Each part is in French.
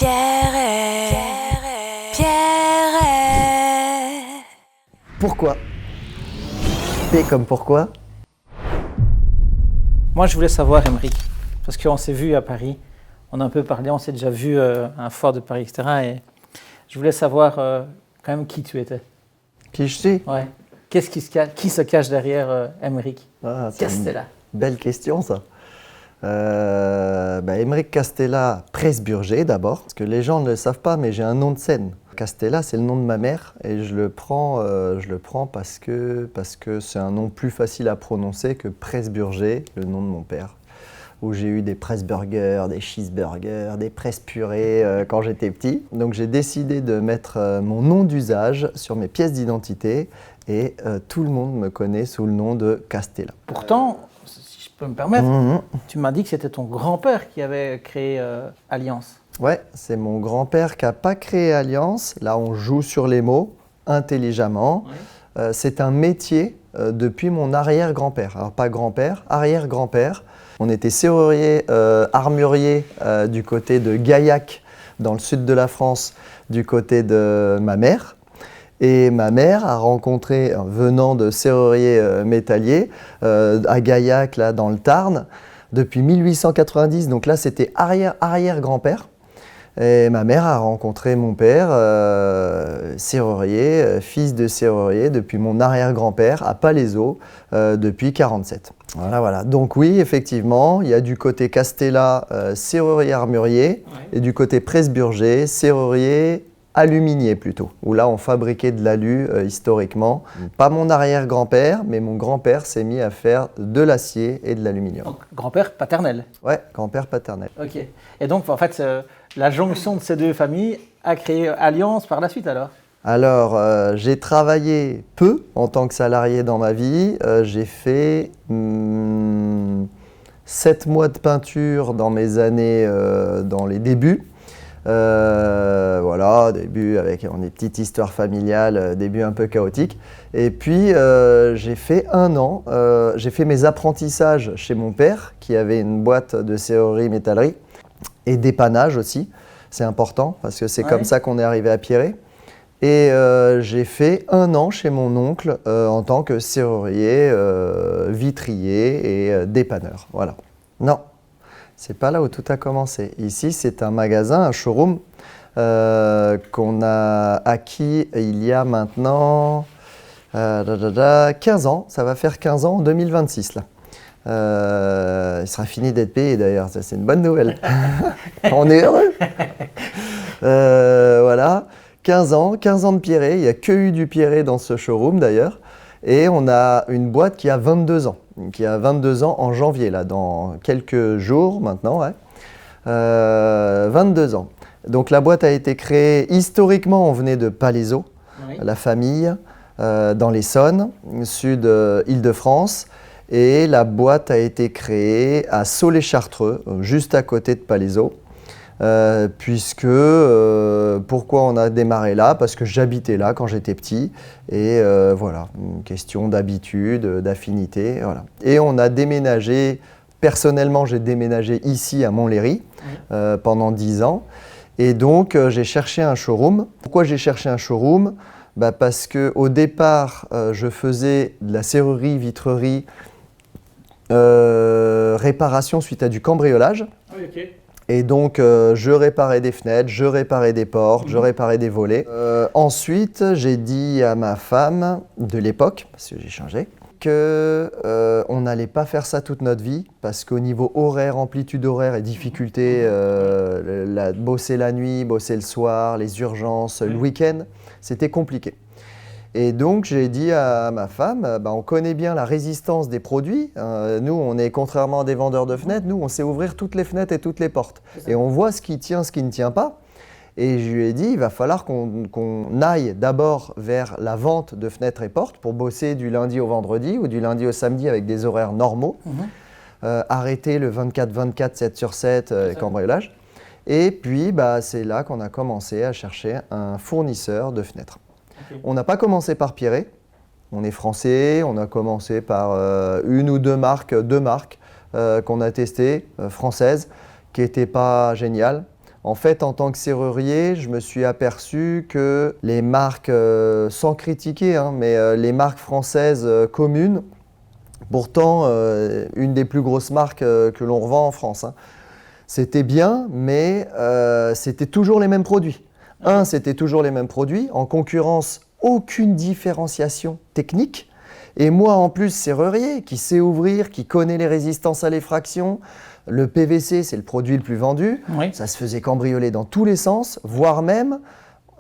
Pierre. Pourquoi? P comme pourquoi? Moi, je voulais savoir, Aymeric, parce qu'on s'est vu à Paris, on a un peu parlé, on s'est déjà vu à un fort de Paris, etc. Et je voulais savoir quand même qui tu étais. Qui je suis? Ouais. Qui se cache derrière Aymeric Castella? Belle question, ça. Aymeric Castella, Presburger d'abord, parce que les gens ne le savent pas, mais j'ai un nom de scène. Castella, c'est le nom de ma mère et je le prends parce que c'est un nom plus facile à prononcer que Presburger, le nom de mon père, où j'ai eu des Pressburgers, des cheeseburgers, des Press-purées quand j'étais petit. Donc j'ai décidé de mettre mon nom d'usage sur mes pièces d'identité et tout le monde me connaît sous le nom de Castella. Pourtant, si je peux me permettre, tu m'as dit que c'était ton grand-père qui avait créé Alliance. Ouais, c'est mon grand-père qui n'a pas créé Alliance. Là, on joue sur les mots intelligemment. Ouais. C'est un métier depuis mon arrière-grand-père. Alors pas grand-père, arrière-grand-père. On était serrurier, armurier du côté de Gaillac, dans le sud de la France, du côté de ma mère. Et ma mère a rencontré, venant de serrurier métallier, à Gaillac, là, dans le Tarn, depuis 1890. Donc là, c'était arrière-grand-père. Et ma mère a rencontré mon père, serrurier, fils de serrurier, depuis mon arrière-grand-père à Palaiseau, depuis 1947. Voilà. Donc oui, effectivement, il y a du côté Castella, serrurier armurier, et du côté Presburger, serrurier aluminier plutôt, où là on fabriquait de l'alu historiquement. Pas mon arrière-grand-père, mais mon grand-père s'est mis à faire de l'acier et de l'aluminium. Donc grand-père paternel. Ouais, grand-père paternel. Ok. Et donc en fait, la jonction de ces deux familles a créé Alliance par la suite alors? Alors, j'ai travaillé peu en tant que salarié dans ma vie. J'ai fait 7 mois de peinture dans mes années, dans les débuts. Début avec des petites histoires familiales, début un peu chaotique. Et puis, j'ai fait 1 an. J'ai fait mes apprentissages chez mon père, qui avait une boîte de serrurerie métallerie et dépannage aussi. C'est important parce que c'est comme ça qu'on est arrivé à Pierret. Et j'ai fait 1 an chez mon oncle en tant que serrurier, vitrier et dépanneur. Voilà. Non, c'est pas là où tout a commencé. Ici, c'est un magasin, un showroom qu'on a acquis il y a maintenant 15 ans. Ça va faire 15 ans en 2026 là. Il sera fini d'être payé d'ailleurs, ça c'est une bonne nouvelle. On est heureux. Voilà, 15 ans de Pierret, il n'y a que eu du Pierret dans ce showroom d'ailleurs. Et on a une boîte qui a 22 ans, en janvier, là, dans quelques jours maintenant. 22 ans. Donc la boîte a été créée, historiquement on venait de Palaiseau, la famille, dans l'Essonne, sud Île-de-France. Et la boîte a été créée à Soleil-Chartreux, juste à côté de Palaiseau. Pourquoi on a démarré là? Parce que j'habitais là quand j'étais petit. Et voilà, une question d'habitude, d'affinité. Voilà. Et on a déménagé, personnellement j'ai déménagé ici à Montlhéry pendant 10 ans. Et donc j'ai cherché un showroom. Pourquoi j'ai cherché un showroom? Parce qu'au départ, je faisais de la serrurerie, vitrerie, réparation suite à du cambriolage. Et donc, je réparais des fenêtres, je réparais des portes, je réparais des volets. Ensuite, j'ai dit à ma femme de l'époque, parce que j'ai changé, qu'on n'allait pas faire ça toute notre vie, parce qu'au niveau horaire, amplitude horaire et difficulté, bosser la nuit, bosser le soir, les urgences, le week-end, c'était compliqué. Et donc, j'ai dit à ma femme, on connaît bien la résistance des produits. Nous, on est, contrairement à des vendeurs de fenêtres, nous, on sait ouvrir toutes les fenêtres et toutes les portes. Et on voit ce qui tient, ce qui ne tient pas. Et je lui ai dit, il va falloir qu'on aille d'abord vers la vente de fenêtres et portes pour bosser du lundi au vendredi ou du lundi au samedi avec des horaires normaux. Arrêter le 24-24, 7 sur 7, cambriolage. Et puis, c'est là qu'on a commencé à chercher un fournisseur de fenêtres. On n'a pas commencé par Pierret, on est français, on a commencé par 1 ou 2 marques qu'on a testées, françaises, qui n'étaient pas géniales. En fait, en tant que serrurier, je me suis aperçu que les marques, sans critiquer, hein, mais les marques françaises communes, pourtant une des plus grosses marques que l'on revend en France, hein, c'était bien, mais c'était toujours les mêmes produits. C'était toujours les mêmes produits. En concurrence, aucune différenciation technique. Et moi, en plus, serrurier, qui sait ouvrir, qui connaît les résistances à l'effraction, le PVC, c'est le produit le plus vendu. Oui. Ça se faisait cambrioler dans tous les sens, voire même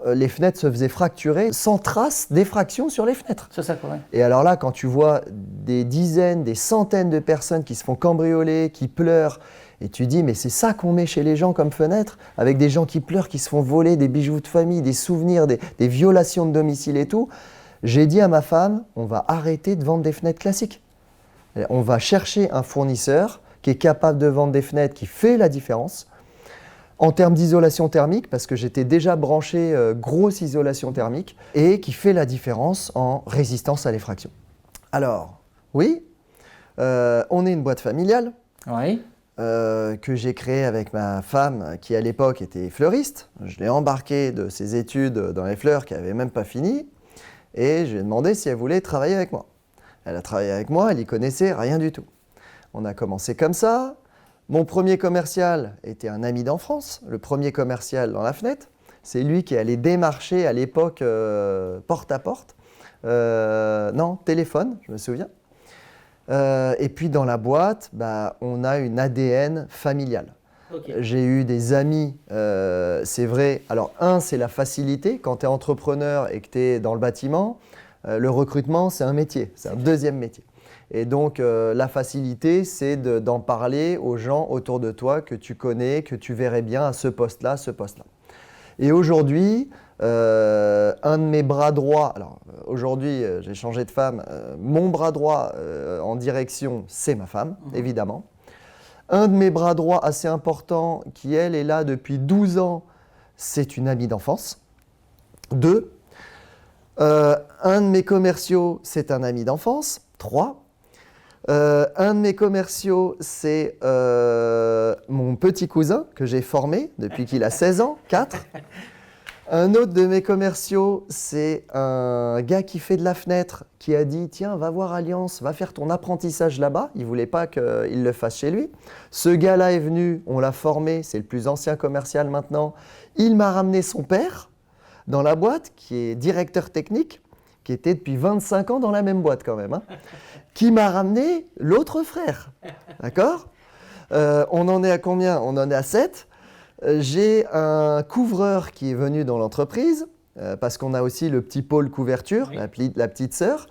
les fenêtres se faisaient fracturer sans trace d'effraction sur les fenêtres. C'est ça, quoi. Et alors là, quand tu vois des dizaines, des centaines de personnes qui se font cambrioler, qui pleurent, et tu dis, mais c'est ça qu'on met chez les gens comme fenêtre, avec des gens qui pleurent, qui se font voler des bijoux de famille, des souvenirs, des violations de domicile et tout. J'ai dit à ma femme, on va arrêter de vendre des fenêtres classiques. On va chercher un fournisseur qui est capable de vendre des fenêtres qui fait la différence. En termes d'isolation thermique, parce que j'étais déjà branché grosse isolation thermique, et qui fait la différence en résistance à l'effraction. Alors, oui, on est une boîte familiale. Oui. Que j'ai créée avec ma femme qui à l'époque était fleuriste. Je l'ai embarquée de ses études dans les fleurs qui n'avaient même pas fini et je lui ai demandé si elle voulait travailler avec moi. Elle a travaillé avec moi, elle n'y connaissait rien du tout. On a commencé comme ça. Mon premier commercial était un ami d'enfance, le premier commercial dans la fenêtre. C'est lui qui allait démarcher à l'époque porte à porte. Non, téléphone, je me souviens. Et puis dans la boîte, on a une ADN familiale. Okay. J'ai eu des amis, c'est vrai. Alors c'est la facilité. Quand tu es entrepreneur et que tu es dans le bâtiment, le recrutement, c'est un métier, c'est un deuxième métier. Et donc la facilité, c'est d'en parler aux gens autour de toi que tu connais, que tu verrais bien à ce poste-là, ce poste-là. Et aujourd'hui, un de mes bras droits, alors aujourd'hui j'ai changé de femme, mon bras droit en direction, c'est ma femme, évidemment. Un de mes bras droits assez important, qui elle est là depuis 12 ans, c'est une amie d'enfance. 2. Un de mes commerciaux, c'est un ami d'enfance. 3. Un de mes commerciaux, c'est mon petit cousin que j'ai formé depuis qu'il a 16 ans. 4. Un autre de mes commerciaux, c'est un gars qui fait de la fenêtre, qui a dit « Tiens, va voir Alliance, va faire ton apprentissage là-bas ». Il ne voulait pas qu'il le fasse chez lui. Ce gars-là est venu, on l'a formé, c'est le plus ancien commercial maintenant. Il m'a ramené son père dans la boîte, qui est directeur technique, qui était depuis 25 ans dans la même boîte quand même, hein, qui m'a ramené l'autre frère. D'accord ? On en est à combien ? On en est à 7. J'ai un couvreur qui est venu dans l'entreprise, parce qu'on a aussi le petit pôle couverture, oui. la petite sœur,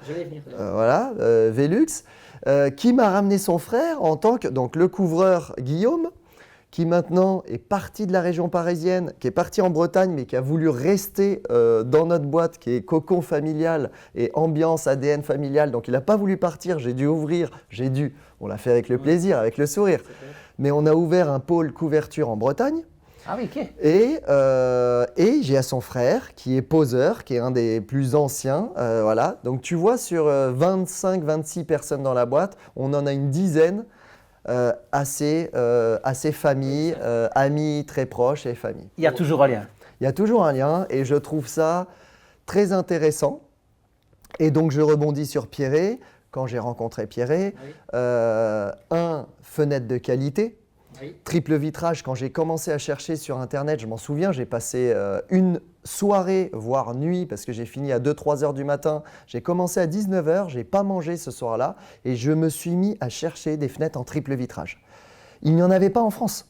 voilà, Velux, qui m'a ramené son frère en tant que, donc le couvreur Guillaume, qui maintenant est parti de la région parisienne, qui est parti en Bretagne, mais qui a voulu rester dans notre boîte, qui est cocon familial et ambiance ADN familial. Donc il n'a pas voulu partir, j'ai dû ouvrir, on l'a fait avec le plaisir, avec le sourire. Mais on a ouvert un pôle couverture en Bretagne. Ah oui, ok. Et j'ai à son frère, qui est poseur, qui est un des plus anciens. Voilà. Donc tu vois, sur 25-26 personnes dans la boîte, on en a une dizaine. Assez famille, amis très proches et famille. Il y a toujours un lien. Il y a toujours un lien et je trouve ça très intéressant. Et donc je rebondis sur Pierret. Quand j'ai rencontré Pierret, fenêtre de qualité, triple vitrage. Quand j'ai commencé à chercher sur Internet, je m'en souviens, j'ai passé une soirée, voire nuit, parce que j'ai fini à 2-3 heures du matin. J'ai commencé à 19 heures, je n'ai pas mangé ce soir-là et je me suis mis à chercher des fenêtres en triple vitrage. Il n'y en avait pas en France.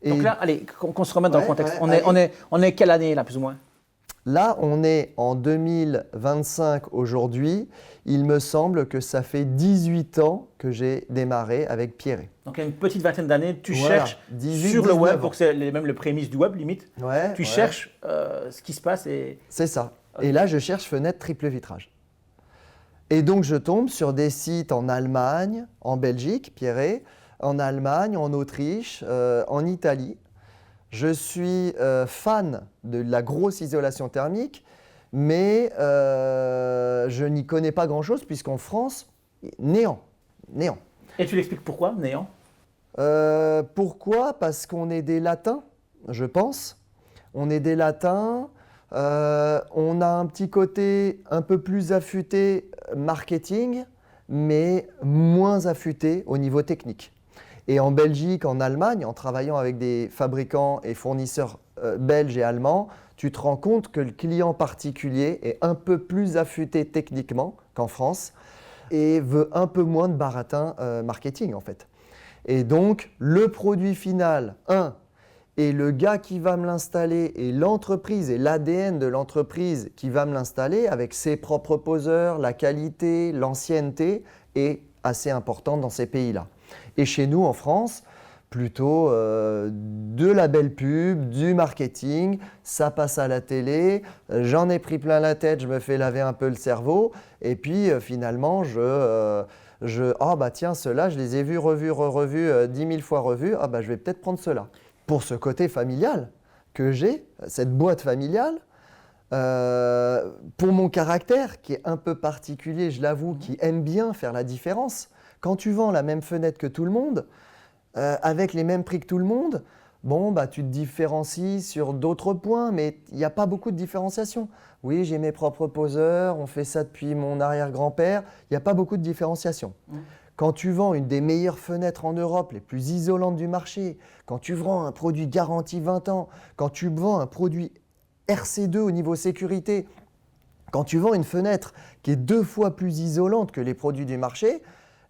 Donc là, allez, qu'on se remette dans le contexte. On est quelle année là, plus ou moins ? Là, on est en 2025 aujourd'hui. Il me semble que ça fait 18 ans que j'ai démarré avec Pierret. Donc, il y a une petite vingtaine d'années, tu cherches sur le web, pour que c'est même le prémisse du web, limite. Tu cherches ce qui se passe. C'est ça. Okay. Et là, je cherche fenêtre triple vitrage. Et donc, je tombe sur des sites en Allemagne, en Belgique, Pierret, en Allemagne, en Autriche, en Italie. Je suis fan de la grosse isolation thermique, mais je n'y connais pas grand-chose puisqu'en France, néant. Et tu l'expliques pourquoi, néant ? Pourquoi ? Parce qu'on est des latins je pense. On est des latins. On a un petit côté un peu plus affûté marketing, mais moins affûté au niveau technique. Et en Belgique, en Allemagne, en travaillant avec des fabricants et fournisseurs belges et allemands, tu te rends compte que le client particulier est un peu plus affûté techniquement qu'en France et veut un peu moins de baratin marketing en fait. Et donc, le produit final, et le gars qui va me l'installer et l'entreprise et l'ADN de l'entreprise qui va me l'installer avec ses propres poseurs, la qualité, l'ancienneté est assez importante dans ces pays-là. Et chez nous en France, plutôt de la belle pub, du marketing, ça passe à la télé, j'en ai pris plein la tête, je me fais laver un peu le cerveau et puis finalement ah bah tiens, ceux-là, je les ai vus, revus, 10 000 fois revus, ah bah je vais peut-être prendre ceux-là. Pour ce côté familial que j'ai, cette boîte familiale, pour mon caractère qui est un peu particulier, je l'avoue, qui aime bien faire la différence, quand tu vends la même fenêtre que tout le monde, avec les mêmes prix que tout le monde, bon, bah, tu te différencies sur d'autres points, mais il n'y a pas beaucoup de différenciation. Oui, j'ai mes propres poseurs, on fait ça depuis mon arrière-grand-père, il n'y a pas beaucoup de différenciation. Quand tu vends une des meilleures fenêtres en Europe, les plus isolantes du marché, quand tu vends un produit garanti 20 ans, quand tu vends un produit RC2 au niveau sécurité, quand tu vends une fenêtre qui est 2 fois plus isolante que les produits du marché,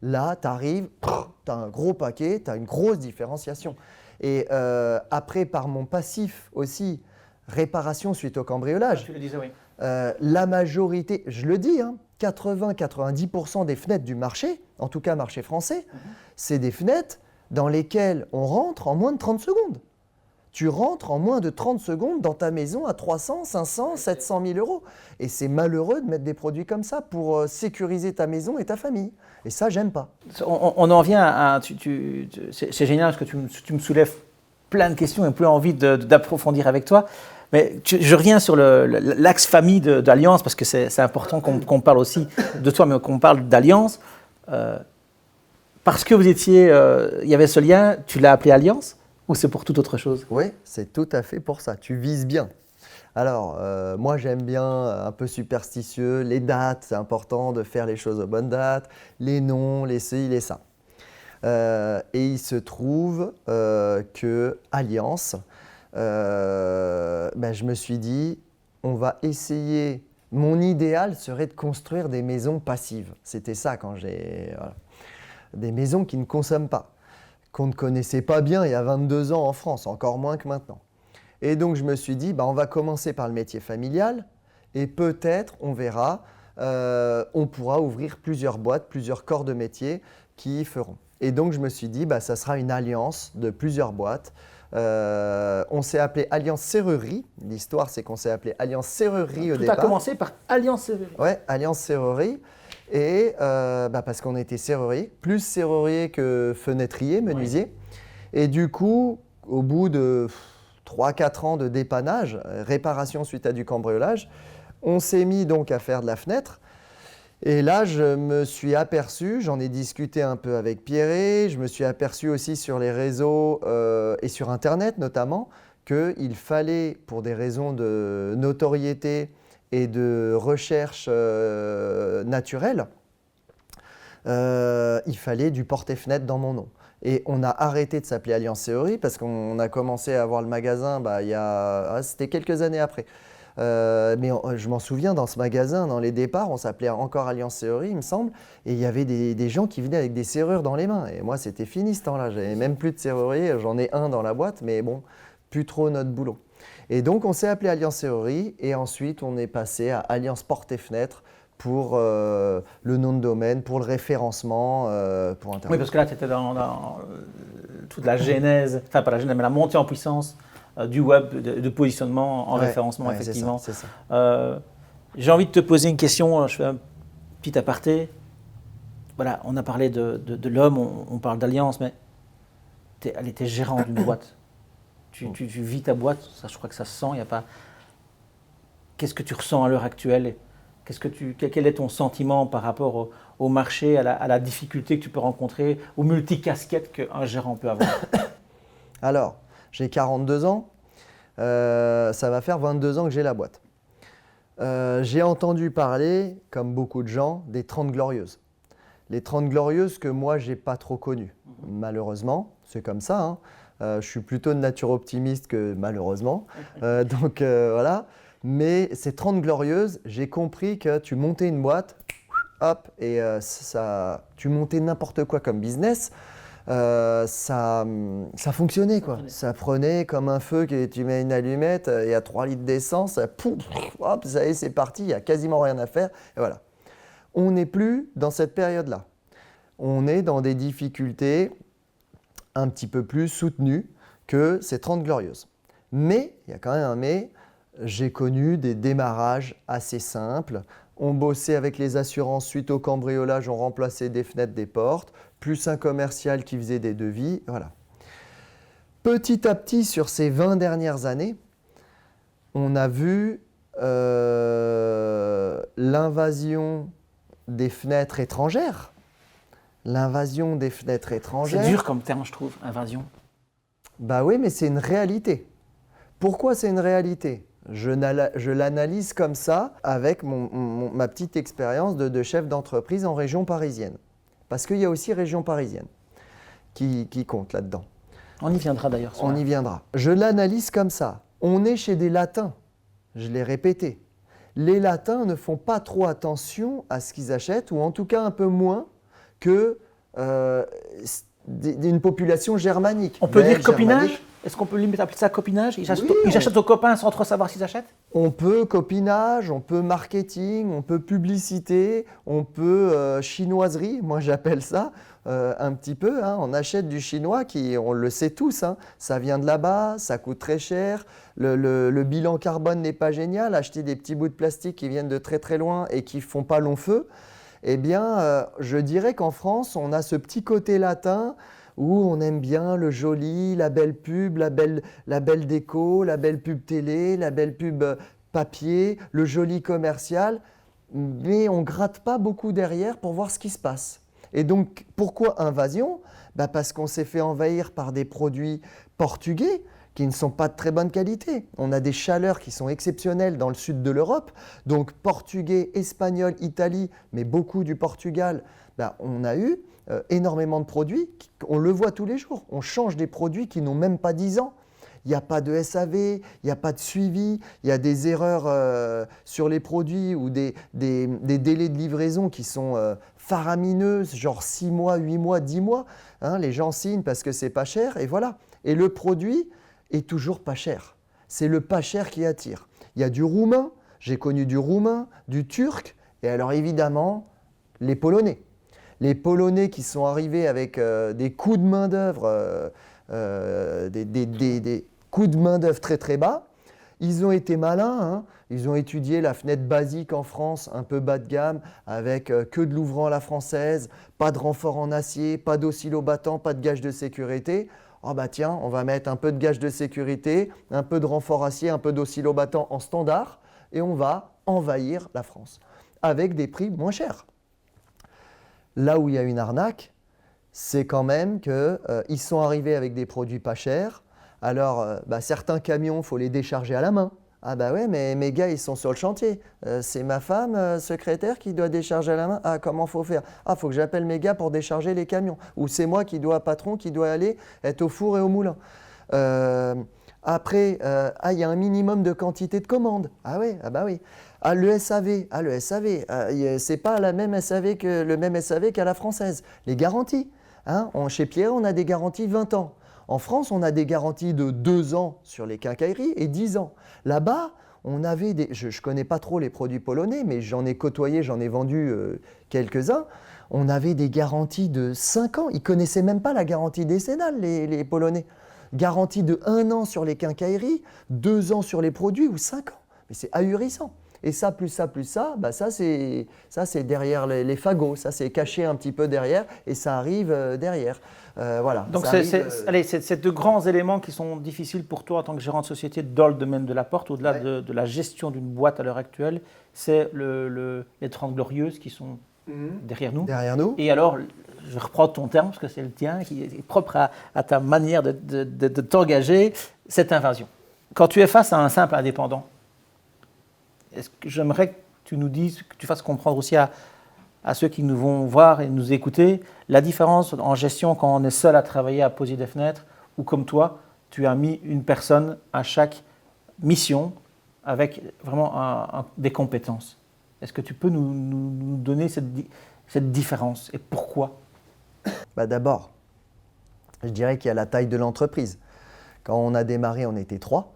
là, tu arrives, tu as un gros paquet, tu as une grosse différenciation. Et après, par mon passif aussi, réparation suite au cambriolage, tu le disais, oui. la majorité, je le dis, 80-90% des fenêtres du marché, en tout cas marché français, c'est des fenêtres dans lesquelles on rentre en moins de 30 secondes. Tu rentres en moins de 30 secondes dans ta maison à 300, 500, 700 000 euros. Et c'est malheureux de mettre des produits comme ça pour sécuriser ta maison et ta famille. Et ça, j'aime pas. On en vient à… c'est génial parce que tu me soulèves plein de questions et plus envie d'approfondir avec toi. Mais je reviens sur l'axe famille d'Alliance parce que c'est important qu'on parle aussi de toi, mais qu'on parle d'Alliance. Parce que vous étiez… il y avait ce lien, tu l'as appelé Alliance ou c'est pour toute autre chose? Oui, c'est tout à fait pour ça. Tu vises bien. Alors, moi, j'aime bien un peu superstitieux. Les dates, c'est important de faire les choses aux bonnes dates. Les noms, les ci, les ça. Et il se trouve que Alliance, je me suis dit, on va essayer. Mon idéal serait de construire des maisons passives. C'était ça quand j'ai… Voilà. Des maisons qui ne consomment pas, qu'on ne connaissait pas bien il y a 22 ans en France, encore moins que maintenant. Et donc je me suis dit, on va commencer par le métier familial et peut-être, on verra, on pourra ouvrir plusieurs boîtes, plusieurs corps de métier qui y feront. Et donc je me suis dit, ça sera une alliance de plusieurs boîtes. On s'est appelé Alliance Serrurerie. L'histoire, c'est qu'on s'est appelé Alliance Serrurerie au départ. Tout a commencé par Alliance Serrurerie. Oui, Alliance Serrurerie. Et parce qu'on était serrurier, plus serrurier que fenêtrier, menuisier. Ouais. Et du coup, au bout de 3-4 ans de dépannage, réparation suite à du cambriolage, on s'est mis donc à faire de la fenêtre. Et là, je me suis aperçu, j'en ai discuté un peu avec Pierre, je me suis aperçu aussi sur les réseaux et sur Internet notamment, qu'il fallait, pour des raisons de notoriété et de recherche naturelle, il fallait du porte-fenêtre dans mon nom. Et on a arrêté de s'appeler Alliance Serrurerie parce qu'on a commencé à avoir le magasin, c'était quelques années après. Mais je m'en souviens, dans ce magasin, dans les départs, on s'appelait encore Alliance Serrurerie, il me semble, et il y avait des gens qui venaient avec des serrures dans les mains. Et moi, c'était fini ce temps-là, j'avais même plus de serrurier, j'en ai un dans la boîte, mais bon, plus trop notre boulot. Et donc, on s'est appelé Alliance Serrurerie, et ensuite, on est passé à Alliance Porte et Fenêtre pour le nom de domaine, pour le référencement, pour Internet. Oui, parce que là, tu étais dans toute la genèse, enfin pas la genèse, mais la montée en puissance du web, de positionnement en référencement, effectivement. C'est ça. J'ai envie de te poser une question, je fais un petit aparté. Voilà, on a parlé de l'homme, on parle d'Alliance, mais elle était gérante d'une boîte. Tu vis ta boîte, ça, je crois que ça se sent, il n'y a pas… Qu'est-ce que tu ressens à l'heure actuelle ? Quel est ton sentiment par rapport au marché, à la difficulté que tu peux rencontrer, aux multicasquettes qu'un gérant peut avoir? Alors, j'ai 42 ans. Ça va faire 22 ans que j'ai la boîte. J'ai entendu parler, comme beaucoup de gens, des 30 Glorieuses. Les 30 Glorieuses que moi, je n'ai pas trop connues, malheureusement. C'est comme ça, hein. Je suis plutôt de nature optimiste que malheureusement. Donc voilà. Mais ces 30 Glorieuses, j'ai compris que tu montais une boîte, hop, et tu montais n'importe quoi comme business. Ça fonctionnait, quoi. Ça prenait comme un feu, que tu mets une allumette, il y a 3 litres d'essence, pouf, hop, ça y est, c'est parti, il n'y a quasiment rien à faire. Et voilà. On n'est plus dans cette période-là. On est dans des difficultés un petit peu plus soutenues que ces 30 Glorieuses. Mais, il y a quand même un mais, j'ai connu des démarrages assez simples. On bossait avec les assurances suite au cambriolage, on remplaçait des fenêtres, des portes, plus un commercial qui faisait des devis, voilà. Petit à petit, sur ces 20 dernières années, on a vu l'invasion des fenêtres étrangères. L'invasion des fenêtres étrangères. C'est dur comme terme, je trouve, invasion. Bah oui, mais c'est une réalité. Pourquoi c'est une réalité ? Je l'analyse comme ça avec ma petite expérience de chef d'entreprise en région parisienne. Parce qu'il y a aussi région parisienne qui compte là-dedans. On y viendra d'ailleurs. On y viendra. Je l'analyse comme ça. On est chez des Latins. Je l'ai répété. Les Latins ne font pas trop attention à ce qu'ils achètent, ou en tout cas un peu moins que d'une population germanique. On peut dire copinage ? Est-ce qu'on peut limite appeler ça copinage ? Ils achètent aux copains sans trop savoir s'ils achètent ? On peut copinage, on peut marketing, on peut publicité, on peut chinoiserie, moi j'appelle ça un petit peu. Hein. On achète du chinois on le sait tous, hein, ça vient de là-bas, ça coûte très cher, le bilan carbone n'est pas génial, acheter des petits bouts de plastique qui viennent de très très loin et qui ne font pas long feu. Eh bien, je dirais qu'en France, on a ce petit côté latin où on aime bien le joli, la belle pub, la belle déco, la belle pub télé, la belle pub papier, le joli commercial, mais on ne gratte pas beaucoup derrière pour voir ce qui se passe. Et donc, pourquoi invasion ? Parce qu'on s'est fait envahir par des produits portugais qui ne sont pas de très bonne qualité. On a des chaleurs qui sont exceptionnelles dans le sud de l'Europe, donc portugais, espagnol, Italie, mais beaucoup du Portugal, on a eu énormément de produits, on le voit tous les jours. On change des produits qui n'ont même pas 10 ans. Il n'y a pas de SAV, il n'y a pas de suivi, il y a des erreurs sur les produits ou des délais de livraison qui sont faramineuses, genre 6 mois, 8 mois, 10 mois. Hein, les gens signent parce que c'est pas cher et voilà. Et le produit est toujours pas cher. C'est le pas cher qui attire. Il y a du roumain, j'ai connu du roumain, du turc et alors évidemment les Polonais. Les Polonais qui sont arrivés avec des coûts de main-d'œuvre, des coûts de main-d'œuvre très très bas, ils ont été malins. Hein. Ils ont étudié la fenêtre basique en France, un peu bas de gamme, avec que de l'ouvrant à la française, pas de renfort en acier, pas d'oscillobattant, pas de gage de sécurité. Oh bah tiens, on va mettre un peu de gage de sécurité, un peu de renfort acier, un peu d'oscillobattant en standard, et on va envahir la France avec des prix moins chers. Là où il y a une arnaque, c'est quand même qu'ils sont arrivés avec des produits pas chers. Alors, certains camions, il faut les décharger à la main. Ah bah ouais, mais mes gars, ils sont sur le chantier. C'est ma femme, secrétaire, qui doit décharger à la main. Ah, comment faut faire ? Ah, faut que j'appelle mes gars pour décharger les camions. Ou c'est moi patron, qui doit aller être au four et au moulin. Après, il y a un minimum de quantité de commandes. Ah ouais, ah bah oui. Ah, le SAV, c'est pas le même SAV qu'à la française. Les garanties. Hein, chez Pierre, on a des garanties 20 ans. En France, on a des garanties de 2 ans sur les quincailleries et 10 ans. Là-bas, on avait je ne connais pas trop les produits polonais, mais j'en ai côtoyé, j'en ai vendu quelques-uns. On avait des garanties de 5 ans. Ils ne connaissaient même pas la garantie décennale, les Polonais. Garantie de 1 an sur les quincailleries, 2 ans sur les produits ou 5 ans. Mais c'est ahurissant. Et ça, plus ça, ça c'est derrière les fagots, ça c'est caché un petit peu derrière et ça arrive derrière. Voilà. Donc c'est de grands éléments qui sont difficiles pour toi en tant que gérant de société dans le domaine de la porte, au-delà de la gestion d'une boîte à l'heure actuelle, c'est les 30 Glorieuses qui sont derrière nous. Derrière nous. Et alors, je reprends ton terme parce que c'est le tien, qui est propre à ta manière de t'engager, cette invasion. Quand tu es face à un simple indépendant, j'aimerais que tu nous dises, que tu fasses comprendre aussi à ceux qui nous vont voir et nous écouter, la différence en gestion quand on est seul à travailler, à poser des fenêtres, ou comme toi, tu as mis une personne à chaque mission avec vraiment des compétences. Est-ce que tu peux nous donner cette différence et pourquoi? D'abord, je dirais qu'il y a la taille de l'entreprise. Quand on a démarré, on était 3.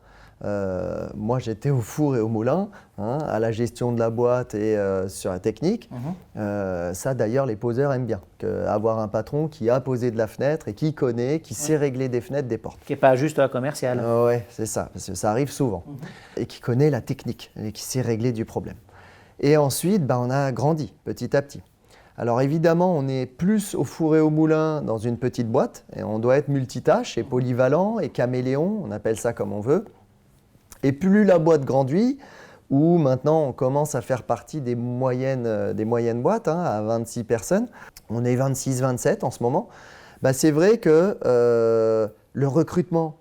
Moi, j'étais au four et au moulin, à la gestion de la boîte et sur la technique. Ça, d'ailleurs, les poseurs aiment bien. Avoir un patron qui a posé de la fenêtre et qui connaît, qui sait régler des fenêtres, des portes. Qui n'est pas juste commercial. Oui, c'est ça, parce que ça arrive souvent. Et qui connaît la technique et qui sait régler du problème. Et ensuite, on a grandi petit à petit. Alors évidemment, on est plus au four et au moulin dans une petite boîte. Et on doit être multitâche et polyvalent et caméléon, on appelle ça comme on veut. Et plus la boîte grandit, où maintenant on commence à faire partie des moyennes boîtes, à 26 personnes, on est 26-27 en ce moment, c'est vrai que le recrutement,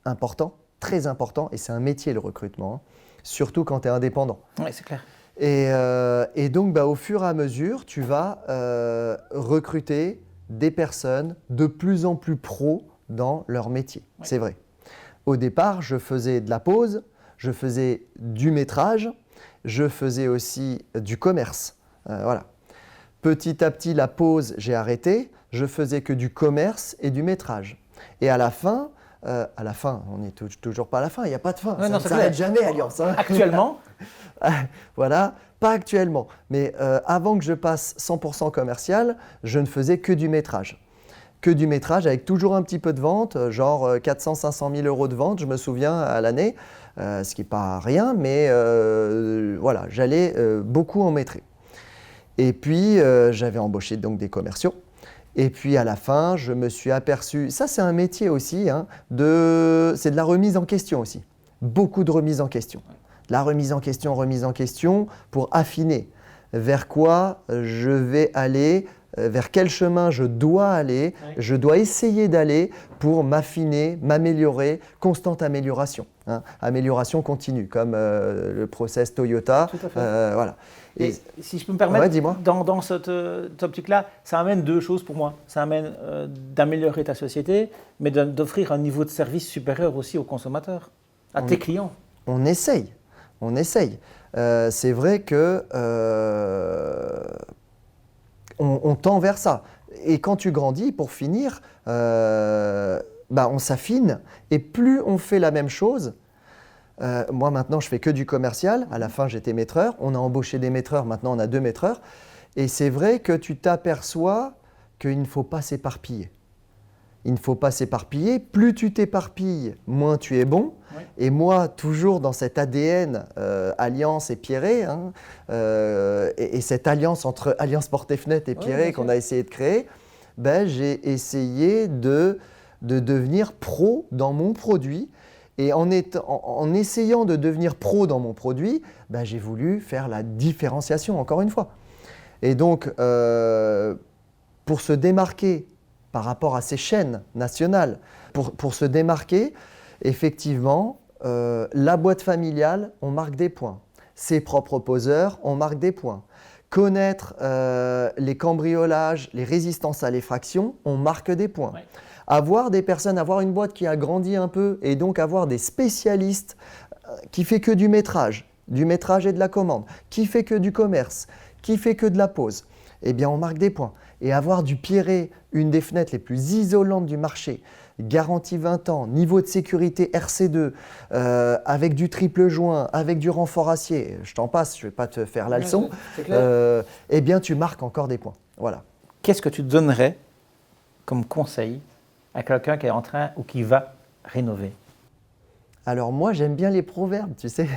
important, très important, et c'est un métier le recrutement, surtout quand tu es indépendant. Oui, c'est clair. Et donc au fur et à mesure, tu vas recruter des personnes de plus en plus pros dans leur métier, c'est vrai. Au départ, je faisais de la pose, je faisais du métrage, je faisais aussi du commerce. Voilà. Petit à petit, la pose, j'ai arrêté. Je faisais que du commerce et du métrage. Et à la fin, on n'est toujours pas à la fin, il n'y a pas de fin. Ouais, ça ne s'arrête jamais, Alliance. Actuellement? Voilà, pas actuellement. Mais avant que je passe 100% commercial, je ne faisais que du métrage. Que du métrage avec toujours un petit peu de vente, genre 400-500 000 euros de vente, je me souviens, à l'année, ce qui n'est pas rien, mais voilà, j'allais beaucoup en métrer. Et puis, j'avais embauché donc des commerciaux. Et puis, à la fin, je me suis aperçu, ça c'est un métier aussi, c'est de la remise en question aussi. Beaucoup de remise en question. De la remise en question pour affiner vers quoi je vais aller, vers quel chemin je dois aller, je dois essayer d'aller pour m'affiner, m'améliorer, constante amélioration. Amélioration continue, comme le process Toyota. Tout à fait. Voilà. Et si je peux me permettre, dis-moi. Dans cette optique-là, ça amène deux choses pour moi. Ça amène d'améliorer ta société, mais d'offrir un niveau de service supérieur aussi aux consommateurs, à tes clients. On essaye. C'est vrai que on tend vers ça. Et quand tu grandis, pour finir, on s'affine. Et plus on fait la même chose, moi maintenant je fais que du commercial. À la fin j'étais maîtreur. On a embauché des maîtreurs, maintenant on a 2 maîtreurs. Et c'est vrai que tu t'aperçois qu'il ne faut pas s'éparpiller. Il ne faut pas s'éparpiller. Plus tu t'éparpilles, moins tu es bon. Oui. Et moi, toujours dans cet ADN Alliance et Pierret, et cette alliance entre Alliance Portes et Fenêtres et Pierret qu'on a essayé de créer, j'ai essayé de devenir pro dans mon produit. Et en essayant de devenir pro dans mon produit, j'ai voulu faire la différenciation, encore une fois. Et donc, pour se démarquer par rapport à ces chaînes nationales, pour se démarquer, effectivement, la boîte familiale, on marque des points. Ses propres poseurs, on marque des points. Connaître les cambriolages, les résistances à l'effraction, on marque des points. Ouais. Avoir des personnes, avoir une boîte qui a grandi un peu et donc avoir des spécialistes qui fait que du métrage et de la commande, qui fait que du commerce, qui fait que de la pose, eh bien on marque des points. Et avoir du Pierret, une des fenêtres les plus isolantes du marché, garantie 20 ans, niveau de sécurité RC2, avec du triple joint, avec du renfort acier, je t'en passe, je ne vais pas te faire la leçon, eh bien tu marques encore des points. Voilà. Qu'est-ce que tu donnerais comme conseil à quelqu'un qui est en train ou qui va rénover? Alors moi j'aime bien les proverbes, tu sais.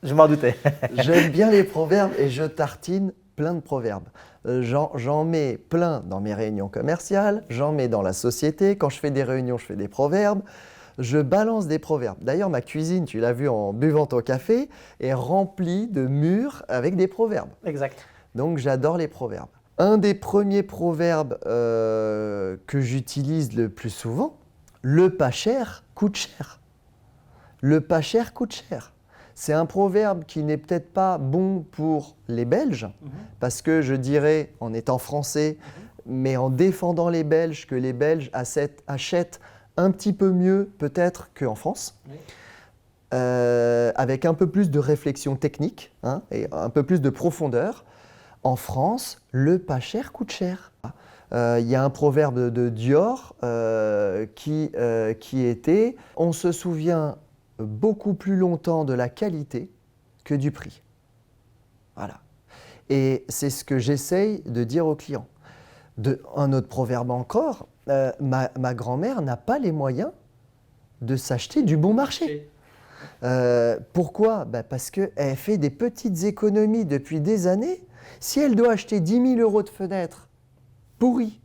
Je m'en doutais. J'aime bien les proverbes et je tartine plein de proverbes. J'en mets plein dans mes réunions commerciales, j'en mets dans la société. Quand je fais des réunions, je fais des proverbes. Je balance des proverbes. D'ailleurs, ma cuisine, tu l'as vu en buvant ton café, est remplie de murs avec des proverbes. Exact. Donc, j'adore les proverbes. Un des premiers proverbes que j'utilise le plus souvent, le pas cher coûte cher. Le pas cher coûte cher. C'est un proverbe qui n'est peut-être pas bon pour les Belges, parce que je dirais, en étant français, mais en défendant les Belges, que les Belges achètent un petit peu mieux peut-être qu'en France, avec un peu plus de réflexion technique et un peu plus de profondeur. En France, le pas cher coûte cher. Il y a un proverbe de Dior qui était « On se souvient beaucoup plus longtemps de la qualité que du prix ». Voilà. Et c'est ce que j'essaye de dire aux clients. Un autre proverbe encore, ma grand-mère n'a pas les moyens de s'acheter du bon marché. Pourquoi ? Parce qu'elle fait des petites économies depuis des années. Si elle doit acheter 10 000 € de fenêtres pourries,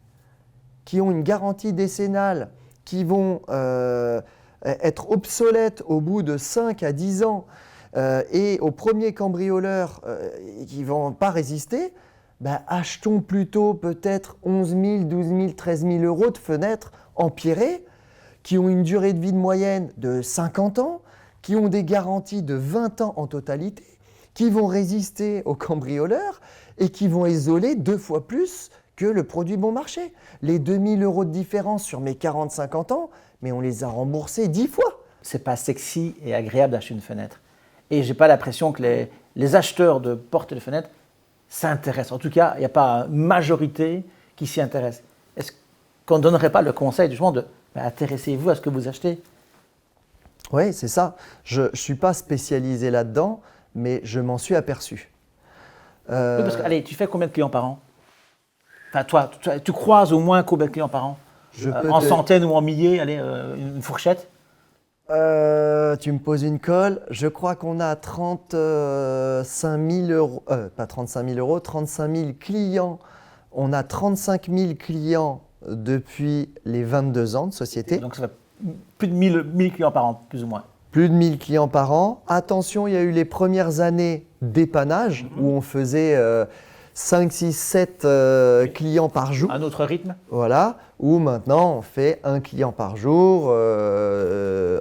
qui ont une garantie décennale, qui vont être obsolètes au bout de 5 à 10 ans, et aux premiers cambrioleurs qui ne vont pas résister, achetons plutôt peut-être 11 000, 12 000, 13 000 € de fenêtres empierrées, qui ont une durée de vie de moyenne de 50 ans, qui ont des garanties de 20 ans en totalité, qui vont résister aux cambrioleurs et qui vont isoler 2 fois plus que le produit bon marché. Les 2 000 € de différence sur mes 40-50 ans, mais on les a remboursés 10 fois. C'est pas sexy et agréable d'acheter une fenêtre. Et j'ai pas l'impression que les acheteurs de portes et de fenêtres s'intéressent. En tout cas, il n'y a pas une majorité qui s'y intéresse. Est-ce qu'on ne donnerait pas le conseil justement de intéressez-vous à ce que vous achetez ? Oui, c'est ça. Je ne suis pas spécialisé là-dedans, mais je m'en suis aperçu. Oui, parce que, allez, tu fais combien de clients par an ? Enfin, toi, tu croises au moins combien de clients par an ? En centaines ou en milliers, allez, une fourchette ? Tu me poses une colle. Je crois qu'on a 35 000 €, pas 35 000 €, 35 000 clients. On a 35 000 clients depuis les 22 ans de société. Donc ça fait plus de 1000 clients par an, plus ou moins. Plus de 1000 clients par an. Attention, il y a eu les premières années dépannage où on faisait 5, 6, 7 clients par jour. Un autre rythme. Voilà, où maintenant on fait un client par jour,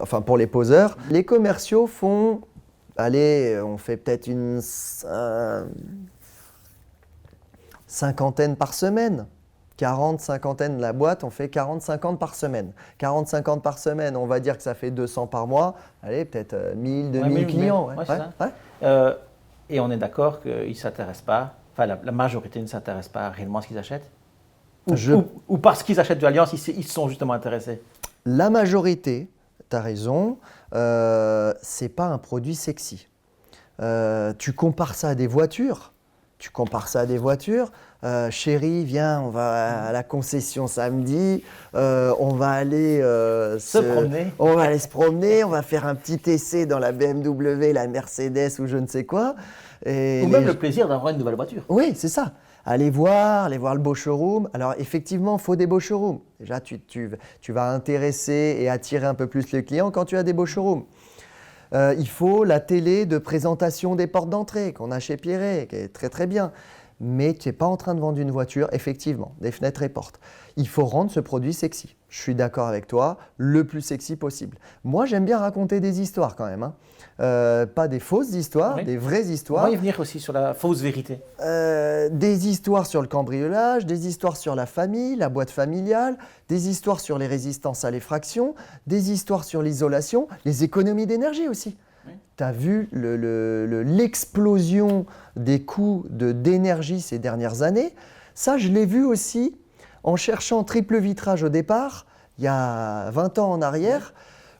enfin pour les poseurs. Les commerciaux font, allez, on fait peut-être une cinquantaine par semaine. 40, cinquantaine de la boîte, on fait 40, 50 par semaine. 40, 50 par semaine, on va dire que ça fait 200 par mois. Allez, peut-être 1000, 2000 clients. Et on est d'accord qu'ils ne s'intéressent pas, enfin la majorité ne s'intéresse pas réellement à ce qu'ils achètent ? Ou parce qu'ils achètent de l'Alliance, ils sont justement intéressés ? La majorité, tu as raison, ce n'est pas un produit sexy. Tu compares ça à des voitures. Chérie, viens, on va à la concession samedi, on va aller se promener, on va faire un petit essai dans la BMW, la Mercedes ou je ne sais quoi. Ou même le plaisir d'avoir une nouvelle voiture. Oui, c'est ça. Aller voir le beau showroom. Alors effectivement, il faut des beaux showrooms. Déjà, tu vas intéresser et attirer un peu plus le client quand tu as des beaux showrooms. Il faut la télé de présentation des portes d'entrée qu'on a chez Pierret, qui est très très bien. Mais tu n'es pas en train de vendre une voiture, effectivement, des fenêtres et portes. Il faut rendre ce produit sexy. Je suis d'accord avec toi, le plus sexy possible. Moi, j'aime bien raconter des histoires quand même. Pas des fausses histoires, des vraies histoires. On va y venir aussi sur la fausse vérité. Des histoires sur le cambriolage, des histoires sur la famille, la boîte familiale, des histoires sur les résistances à l'effraction, des histoires sur l'isolation, les économies d'énergie aussi. Tu as vu l'explosion des coûts d'énergie ces dernières années. Ça, je l'ai vu aussi en cherchant triple vitrage au départ, il y a 20 ans en arrière.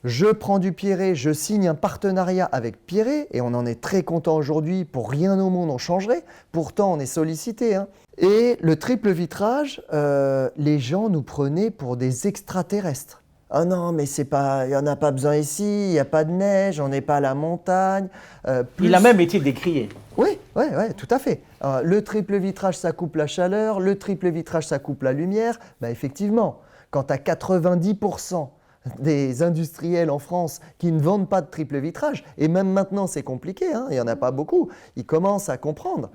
Je prends du Pierret, je signe un partenariat avec Pierret et on en est très content aujourd'hui. Pour rien au monde on changerait. Pourtant, on est sollicité. Et le triple vitrage, les gens nous prenaient pour des extraterrestres. Ah non, mais il n'y en a pas besoin ici, il n'y a pas de neige, on n'est pas à la montagne. Il a même été décrié. Oui, tout à fait. Le triple vitrage, ça coupe la chaleur, le triple vitrage, ça coupe la lumière. Effectivement, quand tu as 90% des industriels en France qui ne vendent pas de triple vitrage, et même maintenant c'est compliqué, il n'y en a pas beaucoup, ils commencent à comprendre.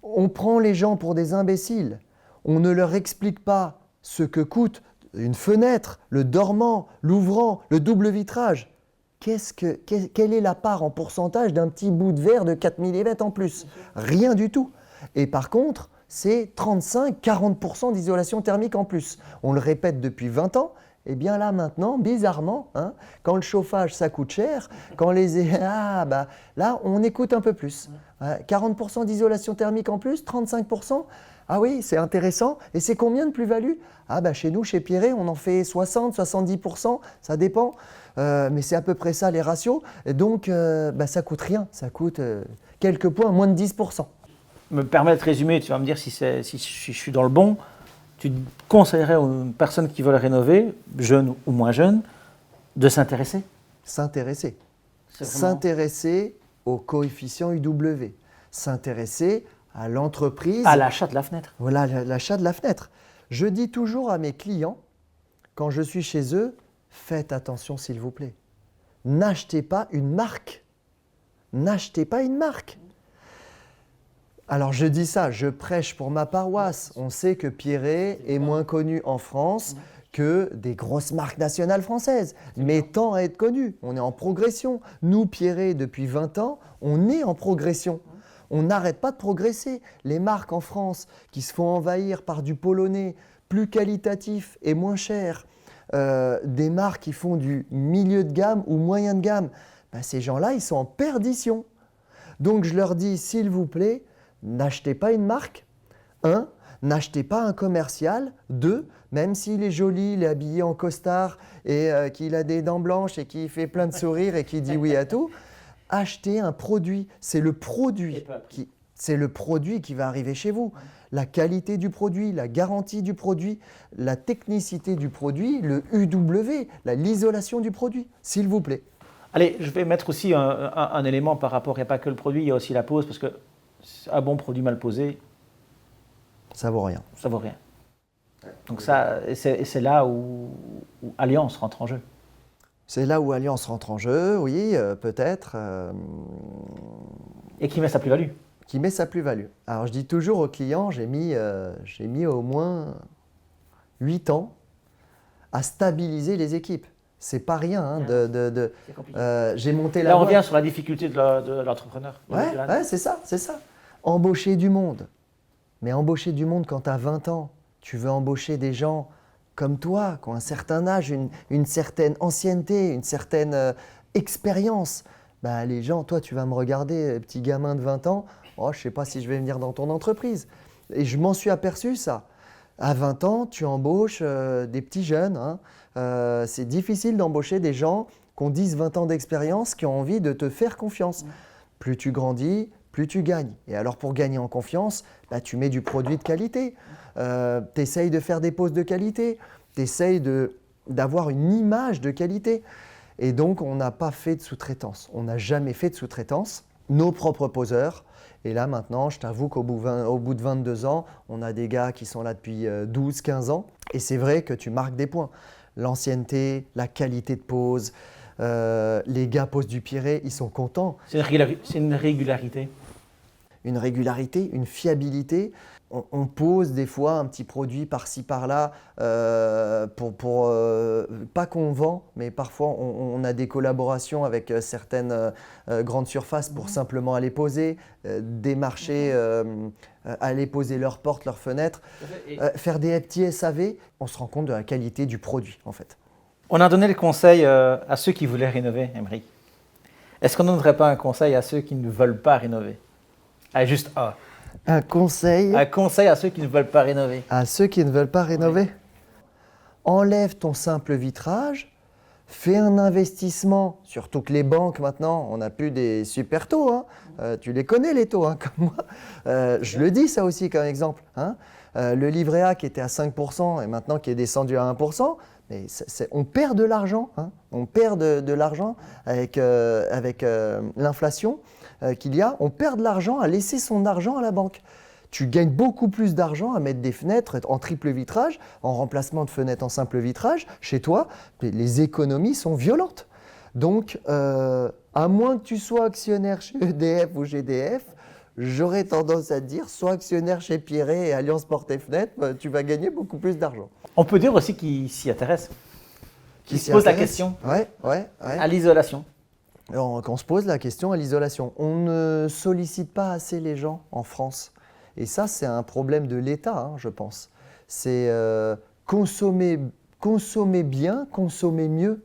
On prend les gens pour des imbéciles, on ne leur explique pas ce que coûte une fenêtre, le dormant, l'ouvrant, le double vitrage. quelle est la part en pourcentage d'un petit bout de verre de 4 mm en plus? Rien du tout. Et par contre, c'est 35-40% d'isolation thermique en plus. On le répète depuis 20 ans. Et bien là maintenant, bizarrement, hein, quand le chauffage ça coûte cher, là on écoute un peu plus. 40% d'isolation thermique en plus, 35%. Ah oui, c'est intéressant. Et c'est combien de plus-value? Chez nous, chez Pierret, on en fait 60-70%, ça dépend. Mais c'est à peu près ça les ratios. Et donc, ça coûte rien. Ça coûte quelques points, moins de 10%. Me permet de résumer, tu vas me dire si je suis dans le bon. Tu conseillerais aux personnes qui veulent rénover, jeunes ou moins jeunes, de s'intéresser? S'intéresser. S'intéresser au coefficient UW. S'intéresser à l'entreprise. À l'achat de la fenêtre. Voilà, l'achat de la fenêtre. Je dis toujours à mes clients, quand je suis chez eux, faites attention s'il vous plaît. N'achetez pas une marque. N'achetez pas une marque. Alors je dis ça, je prêche pour ma paroisse. On sait que Pierret est moins connu en France que des grosses marques nationales françaises, mais tend à être connu. On est en progression. Nous, Pierret, depuis 20 ans, on est en progression. On n'arrête pas de progresser. Les marques en France qui se font envahir par du polonais plus qualitatif et moins cher, des marques qui font du milieu de gamme ou moyen de gamme, ces gens-là, ils sont en perdition. Donc je leur dis, s'il vous plaît, n'achetez pas une marque. 1, n'achetez pas un commercial. 2, même s'il est joli, il est habillé en costard et qu'il a des dents blanches et qu'il fait plein de sourires et qu'il dit oui à tout, achetez un produit. C'est le produit qui va arriver chez vous. La qualité du produit, la garantie du produit, la technicité du produit, le UW, l'isolation du produit, s'il vous plaît. Allez, je vais mettre aussi un élément par rapport, il n'y a pas que le produit, il y a aussi la pose, parce que un bon produit mal posé, ça vaut rien. Ça vaut rien. Donc ça, c'est là où Alliance rentre en jeu. C'est là où Alliance rentre en jeu, oui, peut-être. Et qui met sa plus-value. Qui met sa plus-value. Alors je dis toujours aux clients, j'ai mis au moins 8 ans à stabiliser les équipes. C'est pas rien. Hein, c'est compliqué. J'ai monté là, on revient sur la difficulté de l'entrepreneur. Ouais, c'est ça. Embaucher du monde. Mais embaucher du monde quand tu as 20 ans, tu veux embaucher des gens comme toi, qui ont un certain âge, une certaine ancienneté, une certaine expérience. Les gens, toi, tu vas me regarder, petit gamin de 20 ans, je ne sais pas si je vais venir dans ton entreprise. Et je m'en suis aperçu, ça. À 20 ans, tu embauches des petits jeunes. Hein. C'est difficile d'embaucher des gens qui ont 10-20 ans d'expérience, qui ont envie de te faire confiance. Plus tu grandis, plus tu gagnes. Et alors, pour gagner en confiance, tu mets du produit de qualité. Tu essayes de faire des poses de qualité. Tu essayes d'avoir une image de qualité. Et donc, on n'a pas fait de sous-traitance. On n'a jamais fait de sous-traitance. Nos propres poseurs. Et là, maintenant, je t'avoue qu'au bout de 22 ans, on a des gars qui sont là depuis 12-15 ans. Et c'est vrai que tu marques des points. L'ancienneté, la qualité de pose. Les gars posent du Pierret, ils sont contents. C'est une régularité. Une régularité, une fiabilité. On pose des fois un petit produit par-ci par-là pour pas qu'on vend, mais parfois on a des collaborations avec certaines grandes surfaces pour simplement aller poser, démarcher, aller poser leurs portes, leurs fenêtres, faire des petits SAV. On se rend compte de la qualité du produit en fait. On a donné le conseil à ceux qui voulaient rénover, Aymeric. Est-ce qu'on ne donnerait pas un conseil à ceux qui ne veulent pas rénover? Juste A. Un conseil à ceux qui ne veulent pas rénover. À ceux qui ne veulent pas rénover. Enlève ton simple vitrage, fais un investissement, surtout que les banques maintenant, on n'a plus des super taux. Hein. Tu les connais les taux, hein, comme moi. Je le dis ça aussi comme exemple. Hein. Le livret A qui était à 5% et maintenant qui est descendu à 1%, mais on perd de l'argent. Hein. On perd de l'argent avec l'inflation qu'il y a. On perd de l'argent à laisser son argent à la banque. Tu gagnes beaucoup plus d'argent à mettre des fenêtres en triple vitrage, en remplacement de fenêtres en simple vitrage. Chez toi, les économies sont violentes. Donc, à moins que tu sois actionnaire chez EDF ou GDF, j'aurais tendance à te dire, sois actionnaire chez Pierret et Alliance Portes et Fenêtres, tu vas gagner beaucoup plus d'argent. On peut dire aussi qu'ils s'y intéressent, qu'ils se posent la question à l'isolation. qu'on se pose la question à l'isolation. On ne sollicite pas assez les gens en France. Et ça, c'est un problème de l'État, hein, je pense. C'est consommer bien, consommer mieux.